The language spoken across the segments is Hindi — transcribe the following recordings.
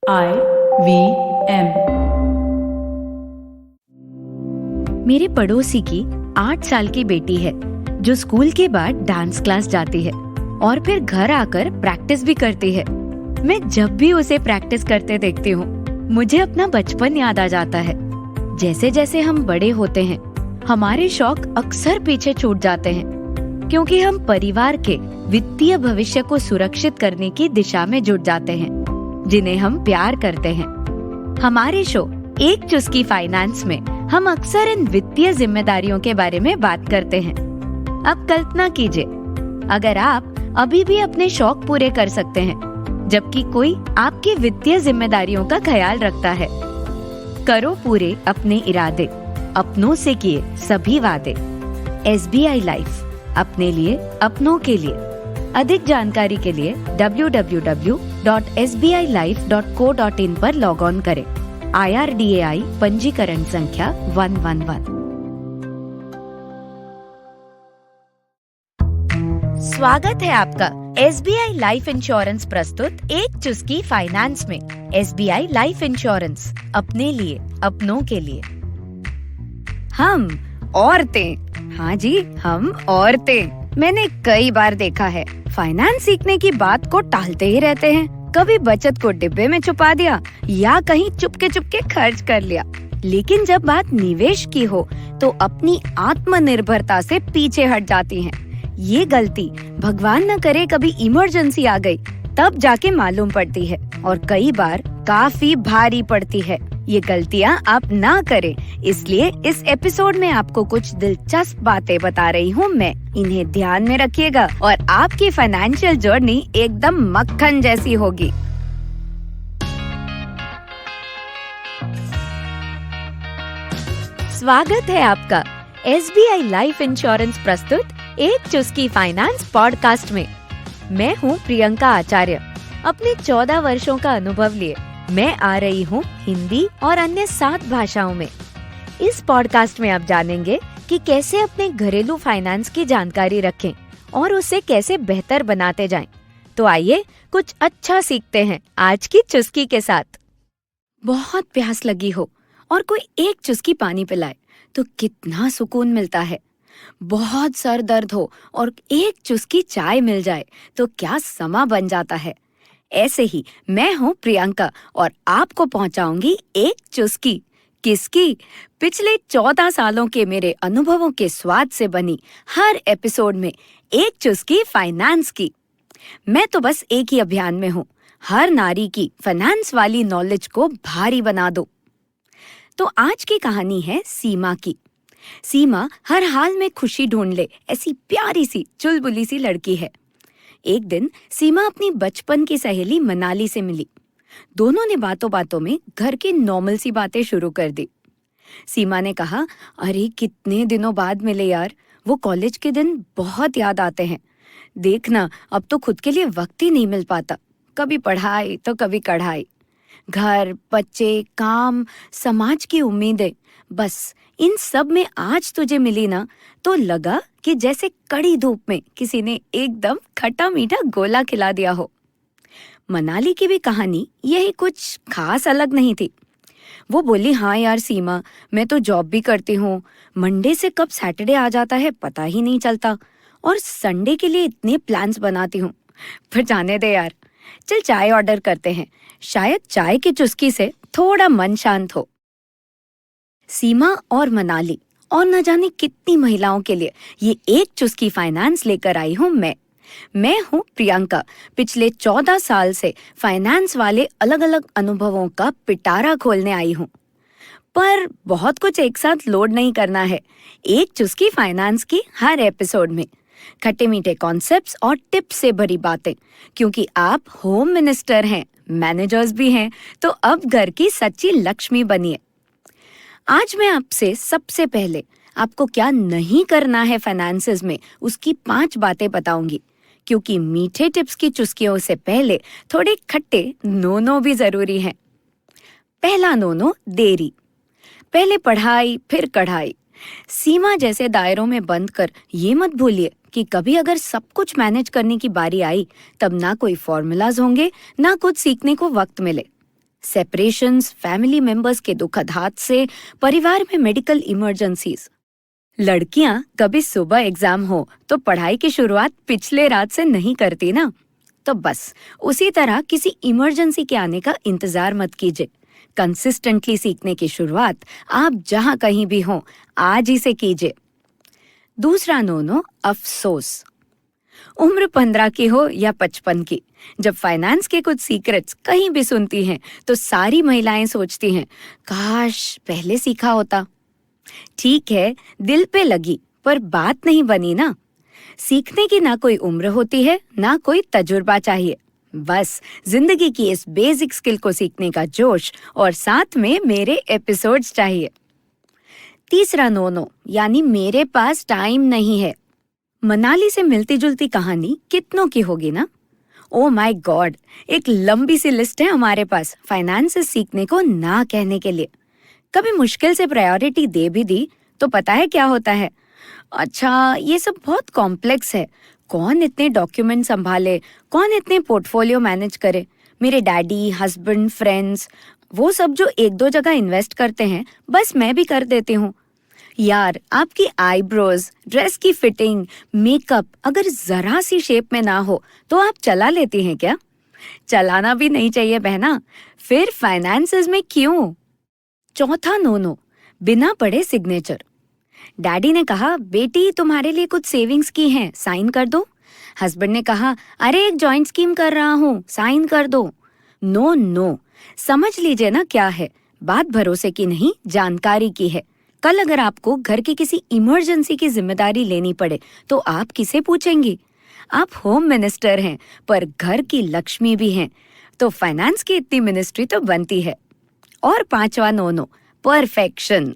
IVM। मेरे पड़ोसी की 8 साल की बेटी है जो स्कूल के बाद डांस क्लास जाती है और फिर घर आकर प्रैक्टिस भी करती है। मैं जब भी उसे प्रैक्टिस करते देखती हूँ मुझे अपना बचपन याद आ जाता है। जैसे जैसे हम बड़े होते हैं हमारे शौक अक्सर पीछे छूट जाते हैं क्योंकि हम परिवार के वित्तीय भविष्य को सुरक्षित करने की दिशा में जुट जाते हैं जिन्हें हम प्यार करते हैं। हमारे शो एक चुस्की फाइनेंस में हम अक्सर इन वित्तीय जिम्मेदारियों के बारे में बात करते हैं। अब कल्पना कीजिए अगर आप अभी भी अपने शौक पूरे कर सकते हैं जबकि कोई आपकी वित्तीय जिम्मेदारियों का ख्याल रखता है। करो पूरे अपने इरादे, अपनों से किए सभी वादे। SBI लाइफ, अपने लिए अपनों के लिए। अधिक जानकारी के लिए www.sbilife.co.in पर लॉग ऑन करें। IRDAI पंजीकरण संख्या 111। स्वागत है आपका SBI लाइफ इंश्योरेंस प्रस्तुत एक चुस्की फाइनेंस में। SBI लाइफ इंश्योरेंस, अपने लिए अपनों के लिए। हम औरतें, हाँ जी हम औरतें, मैंने कई बार देखा है फाइनेंस सीखने की बात को टालते ही रहते हैं। कभी बचत को डिब्बे में छुपा दिया या कहीं चुपके चुपके खर्च कर लिया। लेकिन जब बात निवेश की हो तो अपनी आत्मनिर्भरता से पीछे हट जाती हैं। ये गलती भगवान न करे कभी इमरजेंसी आ गई तब जाके मालूम पड़ती है और कई बार काफी भारी पड़ती है। ये गलतियाँ आप ना करें, इसलिए इस एपिसोड में आपको कुछ दिलचस्प बातें बता रही हूँ मैं। इन्हें ध्यान में रखिएगा और आपकी फाइनेंशियल जर्नी एकदम मक्खन जैसी होगी। स्वागत है आपका SBI लाइफ इंश्योरेंस प्रस्तुत एक चुस्की फाइनेंस पॉडकास्ट में। मैं हूँ प्रियंका आचार्य। अपने 14 वर्षों का अनुभव लिए मैं आ रही हूँ हिंदी और अन्य 7 भाषाओं में। इस पॉडकास्ट में आप जानेंगे कि कैसे अपने घरेलू फाइनेंस की जानकारी रखें और उसे कैसे बेहतर बनाते जाएं। तो आइए कुछ अच्छा सीखते हैं आज की चुस्की के साथ। बहुत प्यास लगी हो और कोई एक चुस्की पानी पिलाए तो कितना सुकून मिलता है। बहुत सर दर्द हो और एक चुस्की चाय मिल जाए तो क्या समा बन जाता है। ऐसे ही मैं हूँ प्रियंका और आपको पहुँचाऊंगी एक चुस्की। किसकी? पिछले 14 सालों के मेरे अनुभवों के स्वाद से बनी हर एपिसोड में एक चुस्की फाइनेंस की। मैं तो बस एक ही अभियान में हूँ, हर नारी की फाइनेंस वाली नॉलेज को भारी बना दो। तो आज की कहानी है सीमा की। सीमा हर हाल में खुशी ढूंढ ले ऐसी प्यारी सी चुलबुली सी लड़की है। एक दिन सीमा अपनी बचपन की सहेली मनाली से मिली। दोनों ने बातों बातों में घर की नॉर्मल सी बातें शुरू कर दी। सीमा ने कहा, अरे कितने दिनों बाद मिले यार, वो कॉलेज के दिन बहुत याद आते हैं। देखना अब तो खुद के लिए वक्त ही नहीं मिल पाता, कभी पढ़ाई तो कभी कढ़ाई, घर, बच्चे, काम, समाज की उम्मीदें, बस इन सब में आज तुझे मिली ना तो लगा कि जैसे कड़ी धूप में किसी ने एकदम खट्टा मीठा गोला खिला दिया हो। मनाली की भी कहानी यही कुछ खास अलग नहीं थी। वो बोली, हाँ यार सीमा, मैं तो जॉब भी करती हूँ, मंडे से कब सैटरडे आ जाता है पता ही नहीं चलता और संडे के लिए इतने प्लान्स बनाती हूँ। पर जाने दे यार, चल चाय ऑर्डर करते हैं, शायद चाय की चुस्की से थोड़ा मन शांत हो। सीमा और मनाली और न जाने कितनी महिलाओं के लिए ये एक चुस्की फाइनेंस लेकर आई हूँ मैं हूँ प्रियंका। पिछले 14 साल से फाइनेंस वाले अलग अलग अनुभवों का पिटारा खोलने आई हूँ। पर बहुत कुछ एक साथ लोड नहीं करना है एक चुस्की फाइनेंस की हर एपिसोड में। खट्टे मीठे कॉन्सेप्ट्स और टिप्स से भरी बातें, क्योंकि आप होम मिनिस्टर हैं, मैनेजर्स भी हैं, तो अब घर की सच्ची लक्ष्मी बनिए। आज मैं आपसे सबसे पहले आपको क्या नहीं करना है फाइनेंसेस में उसकी 5 बातें बताऊंगी, क्योंकि मीठे टिप्स की चुस्कियों से पहले थोड़े खट्टे नो भी जरूरी हैं। पहला नो, देरी। पहले पढ़ाई फिर कढ़ाई। सीमा जैसे दायरों में बंद कर ये मत भूलिए कि कभी अगर सब कुछ मैनेज करने की बारी आई तब ना कोई फॉर्मूलाज होंगे, ना कुछ सीखने को वक्त मिले। सेपरेशंस, फैमिली मेंबर्स के दुखद हादसे, परिवार में मेडिकल इमरजेंसीज। लड़कियां कभी सुबह एग्जाम हो तो पढ़ाई की शुरुआत पिछले रात से नहीं करती ना, तो बस उसी तरह किसी इमरजेंसी के आने का इंतजार मत कीजिए। कंसिस्टेंटली सीखने की शुरुआत आप जहां कहीं भी हो आज ही से कीजिए। दूसरा नो, अफसोस। उम्र 15 की हो या 55 की, जब फाइनेंस के कुछ सीक्रेट्स कहीं भी सुनती हैं तो सारी महिलाएं सोचती हैं, काश पहले सीखा होता। ठीक है, दिल पे लगी, पर बात नहीं बनी ना। सीखने की ना कोई उम्र होती है, ना कोई तजुर्बा चाहिए। बस जिंदगी की इस बेसिक स्किल को सीखने का जोश और साथ में मेरे एपिसोड्स चाहिए। तीसरा नो, यानी मेरे पास टाइम नहीं है। मनाली से मिलती जुलती कहानी कितनों की होगी ना। ओ माय गॉड, एक लंबी सी लिस्ट है हमारे पास फाइनेंस सीखने को ना कहने के लिए। कभी मुश्किल से प्रायोरिटी दे भी दी तो पता है क्या होता है? अच्छा, ये सब बहुत कॉम्प्लेक्स है, कौन इतने डॉक्यूमेंट संभाले, कौन इतने पोर्टफोलियो मैनेज करे। मेरे डैडी, हस्बैंड, फ्रेंड्स, वो सब जो एक दो जगह इन्वेस्ट करते हैं, बस मैं भी कर देती हूँ। यार, आपकी आईब्रोज, ड्रेस की फिटिंग, मेकअप अगर जरा सी शेप में ना हो तो आप चला लेती हैं क्या? चलाना भी नहीं चाहिए बहना, फिर फाइनेंसेस में क्यों? चौथा नो, बिना पढ़े सिग्नेचर। डैडी ने कहा, बेटी तुम्हारे लिए कुछ सेविंग्स की हैं, साइन कर दो। हस्बैंड ने कहा, अरे एक जॉइंट स्कीम कर रहा हूँ, साइन कर दो। नो, समझ लीजिए ना क्या है, बात भरोसे की नहीं, जानकारी की है। कल अगर आपको घर की किसी इमरजेंसी की जिम्मेदारी लेनी पड़े तो आप किसे पूछेंगी? आप होम मिनिस्टर हैं, पर घर की लक्ष्मी भी हैं, तो फाइनेंस की इतनी मिनिस्ट्री तो बनती है। और पांचवा नो, परफेक्शन।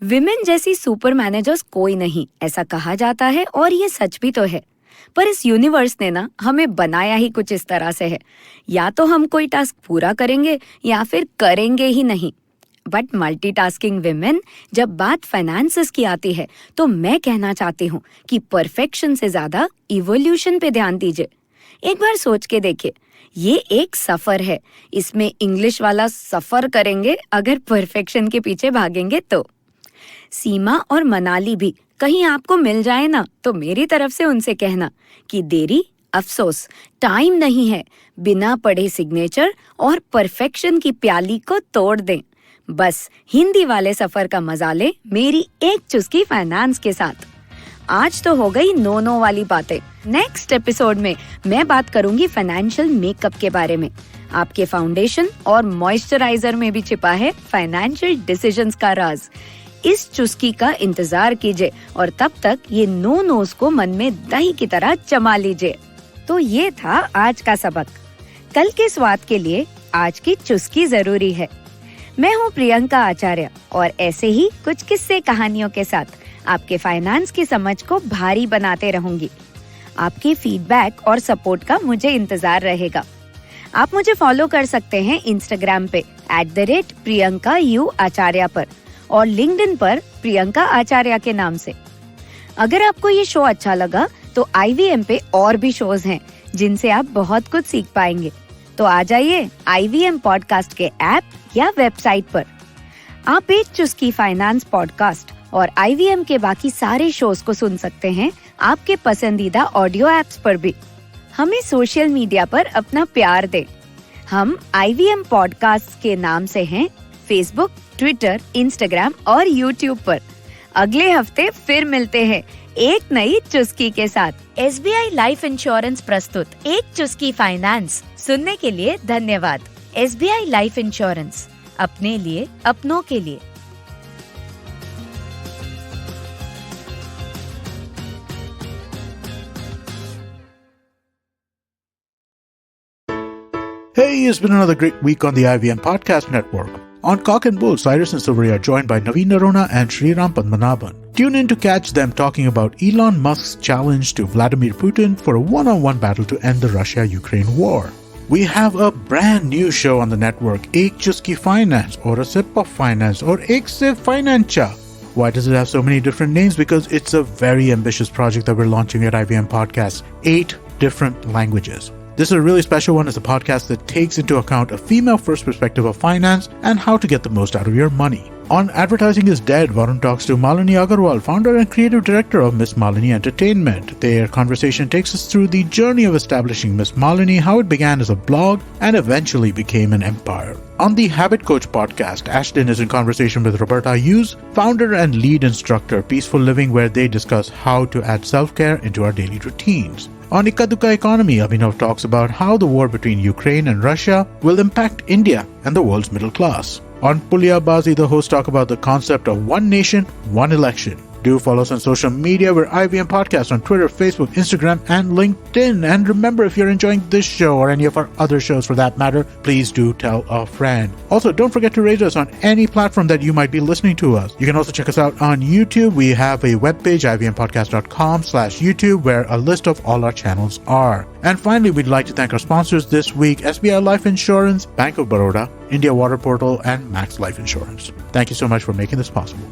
विमेन जैसी सुपर मैनेजर्स कोई नहीं, ऐसा कहा जाता है और ये सच भी तो है। पर इस यूनिवर्स ने ना हमें बनाया ही कुछ इस तरह से है, या तो हम कोई टास्क पूरा करेंगे या फिर करेंगे ही नहीं। बट मल्टीटास्किंग विमेन, जब बात फाइनेंसेस की आती है तो मैं कहना चाहती हूँ कि परफेक्शन से ज्यादा इवोल्यूशन पे ध्यान दीजिए। एक बार सोच के देखिए, ये एक सफर है, इसमें इंग्लिश वाला सफर करेंगे अगर परफेक्शन के पीछे भागेंगे तो। सीमा और मनाली भी कहीं आपको मिल जाए ना तो मेरी तरफ से उनसे कहना कि देरी, अफसोस, टाइम नहीं है, बिना पढ़े सिग्नेचर और परफेक्शन की प्याली को तोड़ दें। बस हिंदी वाले सफर का मजा ले मेरी एक चुस्की फाइनेंस के साथ। आज तो हो गई नो वाली बातें। नेक्स्ट एपिसोड में मैं बात करूंगी फाइनेंशियल मेकअप के बारे में। आपके फाउंडेशन और मॉइस्चराइजर में भी छिपा है फाइनेंशियल डिसीजंस का राज। इस चुस्की का इंतजार कीजिए और तब तक ये नोस को मन में दही की तरह जमा लीजिए। तो ये था आज का सबक। कल के स्वाद के लिए आज की चुस्की जरूरी है। मैं हूँ प्रियंका आचार्य और ऐसे ही कुछ किस्से कहानियों के साथ आपके फाइनेंस की समझ को भारी बनाते रहूंगी। आपके फीडबैक और सपोर्ट का मुझे इंतजार रहेगा। आप मुझे फॉलो कर सकते हैं इंस्टाग्राम पे @PriyankaU पर और लिंक्डइन पर प्रियंका आचार्य के नाम से। अगर आपको ये शो अच्छा लगा तो IVM पे और भी शोज हैं जिनसे आप बहुत कुछ सीख पाएंगे। तो आ जाइए IVM पॉडकास्ट के ऐप या वेबसाइट पर। आप एक चुस्की फाइनेंस पॉडकास्ट और IVM के बाकी सारे शोज को सुन सकते हैं आपके पसंदीदा ऑडियो एप्स पर भी। हमें सोशल मीडिया पर अपना प्यार दें। हम IVM पॉडकास्ट के नाम से हैं फेसबुक, ट्विटर, इंस्टाग्राम और यूट्यूब पर। अगले हफ्ते फिर मिलते हैं एक नई चुस्की के साथ। SBI लाइफ इंश्योरेंस प्रस्तुत एक चुस्की फाइनेंस सुनने के लिए धन्यवाद। SBI लाइफ इंश्योरेंस, अपने लिए, अपनों के लिए। Hey, it's been another great week on the IVM Podcast Network. On Cock and Bull, Cyrus and Silvery are joined by Naveen Narona and Sriram Padmanabhan. Tune in to catch them talking about Elon Musk's challenge to Vladimir Putin for a one-on-one battle to end the Russia-Ukraine war. We have a brand new show on the network, Ek Chuski Finance, or a Sip of Finance, or Ek Sip Financha. Why does it have so many different names? Because it's a very ambitious project that we're launching at IVM Podcasts. 8 different languages. This is a really special one as a podcast that takes into account a female-first perspective of finance and how to get the most out of your money. On Advertising is Dead, Varun talks to Malini Agarwal, founder and creative director of Miss Malini Entertainment. Their conversation takes us through the journey of establishing Miss Malini, how it began as a blog and eventually became an empire. On the Habit Coach podcast, Ashton is in conversation with Roberta Hughes, founder and lead instructor, Peaceful Living, where they discuss how to add self-care into our daily routines. On Ikka Dukka Economy, Abhinav talks about how the war between Ukraine and Russia will impact India and the world's middle class. On Pulia Bazi, the hosts talk about the concept of one nation, one election. Do follow us on social media. We're IVM Podcast on Twitter, Facebook, Instagram, and LinkedIn. And remember, if you're enjoying this show or any of our other shows for that matter, please do tell a friend. Also, don't forget to rate us on any platform that you might be listening to us. You can also check us out on YouTube. We have a webpage, ivmpodcast.com/YouTube, where a list of all our channels are. And finally, we'd like to thank our sponsors this week, SBI Life Insurance, Bank of Baroda, India Water Portal, and Max Life Insurance. Thank you so much for making this possible.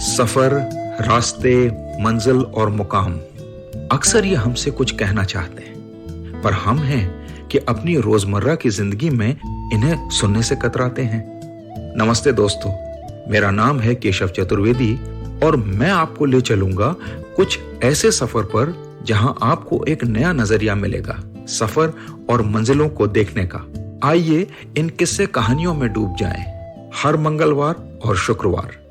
सफर, रास्ते, मंजिल और मुकाम अक्सर ये हमसे कुछ कहना चाहते हैं, पर हम हैं कि अपनी रोजमर्रा की जिंदगी में इन्हें सुनने से कतराते हैं। नमस्ते दोस्तों, मेरा नाम है केशव चतुर्वेदी और मैं आपको ले चलूंगा कुछ ऐसे सफर पर जहां आपको एक नया नजरिया मिलेगा सफर और मंजिलों को देखने का। आइए इन किस्से कहानियों में डूब जाएं। हर मंगलवार और शुक्रवार